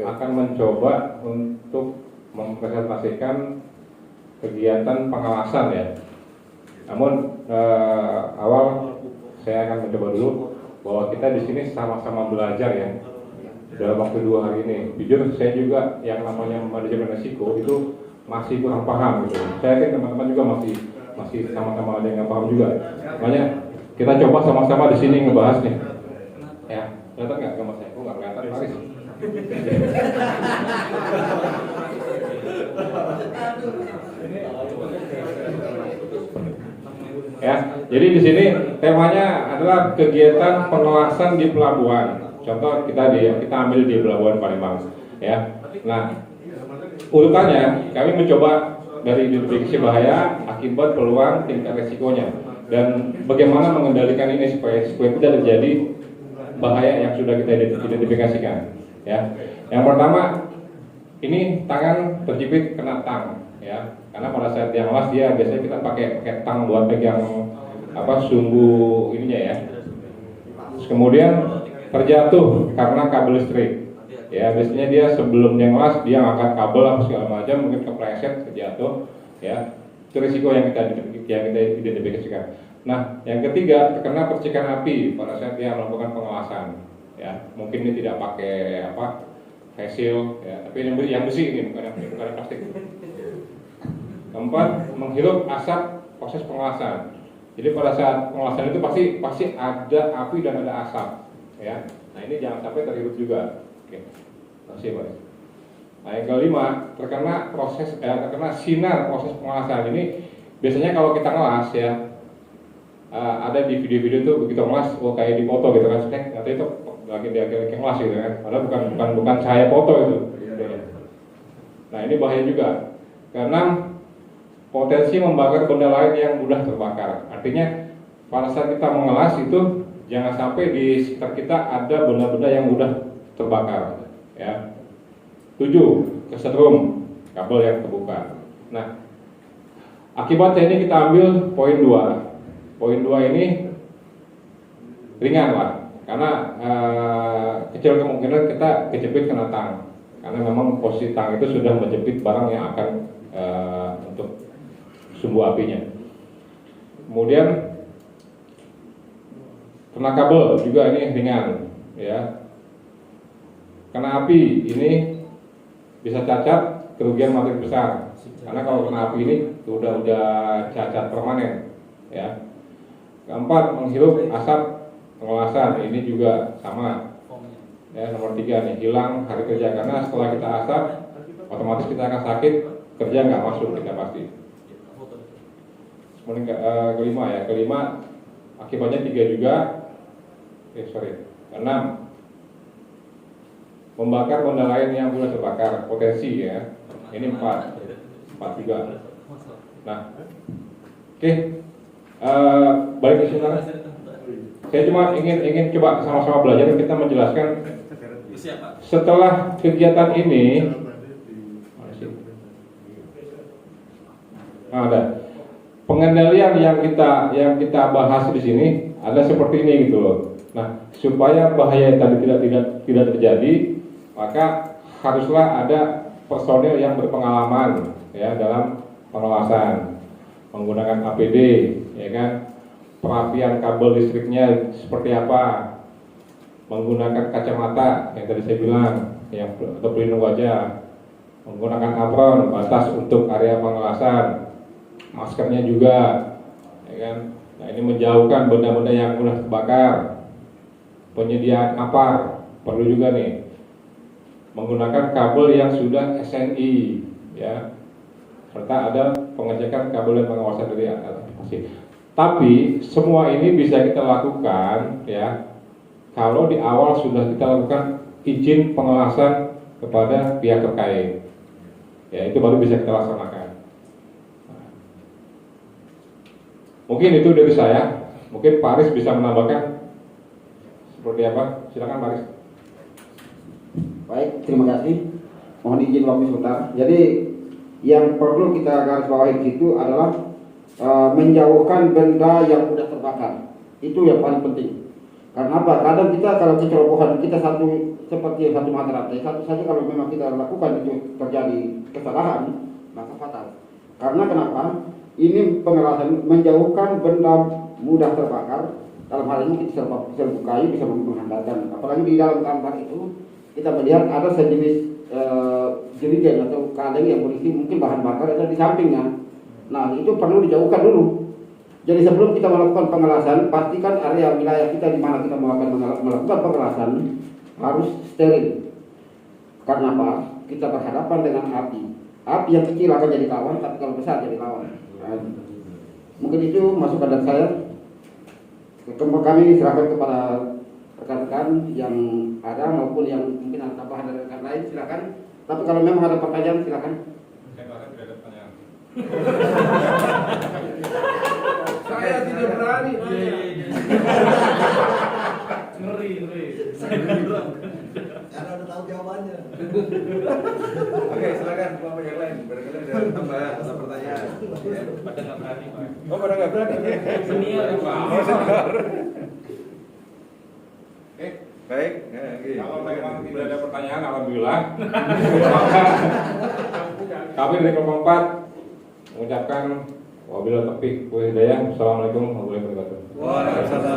akan mencoba untuk mempresentasikan kegiatan pengawasan ya. Namun awal saya akan mencoba dulu bahwa kita di sini sama-sama belajar ya dalam waktu 2 hari ini. Jujur saya juga yang namanya manajemen risiko itu masih kurang paham gitu. Saya yakin teman-teman juga masih sama-sama ada yang nggak paham juga. Makanya kita coba sama-sama di sini ngebahas nih. Ya, kelihatan nggak gambar saya? Oh nggak kelihatan, Paris. Ya, jadi di sini temanya adalah kegiatan pengawasan di pelabuhan. Contoh kita ambil di pelabuhan Palembang. Ya, nah urutannya kami mencoba dari identifikasi bahaya, akibat, peluang, tingkat resikonya, dan bagaimana mengendalikan ini supaya tidak terjadi bahaya yang sudah kita identifikasikan. Ya, yang pertama ini tangan terjepit kena tang, ya, karena pada saat yang las dia biasanya kita pakai tang buat pegang sumbu ininya ya. Terus kemudian terjatuh karena kabel listrik. Ya, biasanya dia sebelum dia ngelas dia ngangkat kabel apa segala macam, mungkin kepleset, terjatuh, ya. Itu risiko yang kita identifikasikan. Nah, yang ketiga terkena percikan api pada saat dia melakukan pengawasan. Ya, mungkin ini tidak pakai face shield, ya, tapi yang besi ini bukan yang plastik. Keempat, menghirup asap proses pengawasan. Jadi pada saat pengawasan itu pasti ada api dan ada asap, ya. Nah ini jangan sampai terhirup juga. Oke, kasih Pak. Nah yang kelima, terkena sinar proses pengawasan. Ini biasanya kalau kita ngelas ya, ada di video-video tuh begitu ngelas, kayak di foto gitu kan, nanti itu lagi dia ngelas gitu kan, padahal bukan cahaya foto itu. Nah ini bahaya juga. Keenam, potensi membakar benda lain yang mudah terbakar. Artinya pada saat kita mengelas itu jangan sampai di sekitar kita ada benda-benda yang mudah terbakar. Ya. 7, kesetrum kabel yang terbuka. Nah, akibatnya ini kita ambil poin 2. Poin 2 ini ringan lah, karena kecil kemungkinan kita kejepit kena tang, karena memang posisi tang itu sudah menjepit barang yang akan untuk sumbu apinya. Kemudian kena kabel juga ini ringan, ya. Kena api ini bisa cacat, kerugian materi besar. Karena kalau kena api ini udah cacat permanen, ya. Keempat, menghirup asap pengelasan, ini juga sama. Ya, nomor 3 nih, hilang hari kerja, karena setelah kita asap otomatis kita akan sakit, kerja nggak masuk kita pasti. Kemudian kelima akibatnya 3 juga. 6, membakar benda lain yang mudah terbakar, potensi ya. Ini 4 juga. Nah, oke. Balik ke sini. Saya cuma ingin coba sama-sama belajar, kita menjelaskan setelah kegiatan ini. Ada pengendalian yang kita bahas di sini ada seperti ini gitu loh. Nah, supaya bahaya tadi tidak terjadi, maka haruslah ada personil yang berpengalaman ya dalam pengawasan, menggunakan APD, ya kan, perapian kabel listriknya seperti apa, menggunakan kacamata yang tadi saya bilang, yang untuk pelindung wajah, menggunakan apron batas untuk area pengawasan, maskernya juga, ya kan. Nah ini menjauhkan benda-benda yang mudah terbakar. Penyediaan apar perlu juga nih, menggunakan kabel yang sudah SNI, ya, serta ada pengecekan kabel dan pengawasan dari aplikasi. Tapi semua ini bisa kita lakukan, ya, kalau di awal sudah kita lakukan izin pengawasan kepada pihak terkait, ya itu baru bisa kita laksanakan. Mungkin itu dari saya. Mungkin Pak Aris bisa menambahkan seperti apa? Silakan Pak Aris. Baik, terima kasih. Mohon izin waktu sebentar. Jadi yang perlu kita garis bawahi di situ adalah menjauhkan benda yang mudah terbakar. Itu yang paling penting. Karena apa? Kadang kita kalau kecerobohan kita seperti satu materai, satu saja kalau memang kita lakukan itu terjadi kesalahan, maka fatal. Karena kenapa? Ini pengerasan menjauhkan benda mudah terbakar. Dalam hal ini kita serbu kayu bisa menghantarkan. Apalagi di dalam tambak itu kita melihat ada sejenis jerigen atau kaleng yang berisi mungkin bahan bakar ada di sampingnya. Nah itu perlu dijauhkan dulu. Jadi sebelum kita melakukan pengelasan, pastikan area wilayah kita di mana kita akan melakukan pengelasan harus steril. Karena apa? Kita berhadapan dengan api. Api yang kecil akan jadi kawan, tapi kalau besar jadi lawan. Nah, mungkin itu masukan dari saya. Kami serahkan kepada rekan-rekan yang ada maupun yang mungkin ada tambahan dari rekan lain, silakan. Tapi kalau memang ada pertanyaan, silakan. Saya rasa tidak ada pertanyaan. Saya tidak berani. Ngeri. Karena udah tahu jawabannya. Oke, silakan kelompok yang lain. Barangkali ada tambahan atau pertanyaan. Pada nggak berani, Pak. Oh, pada nggak berani. Senior, Pak. Oh, senior. Oke. Baik. Ya, oke. Kalau memang tidak ada pertanyaan, alhamdulillah. Kami dari kelompok 4 mengucapkan wabillahi taufiq wal hidayah. Assalamualaikum warahmatullahi wabarakatuh. Waalaikumsalam.